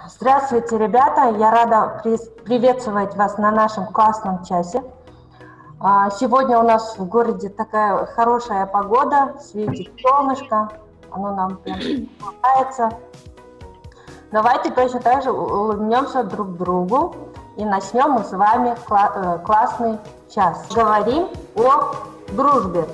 Здравствуйте, ребята! Я рада приветствовать вас на нашем классном часе. Сегодня у нас в городе такая хорошая погода, светит солнышко, оно нам прям нравится. Давайте точно так же улыбнемся друг другу и начнем мы с вами классный час. Говорим о дружбе.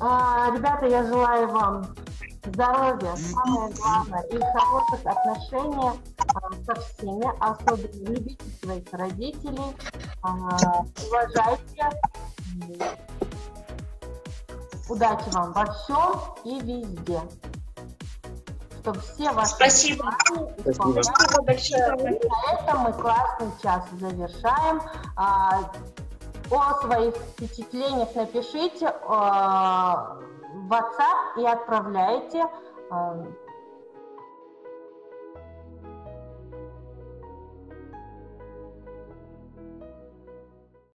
Ребята, я желаю вам здоровья, самое главное, и хороших отношений со всеми, особенно любите своих родителей, уважайте, удачи вам во всем и везде, чтобы все ваши желания исполнялись. Спасибо большое. На этом мы классный час завершаем. О своих впечатлениях напишите в WhatsApp и отправляйте.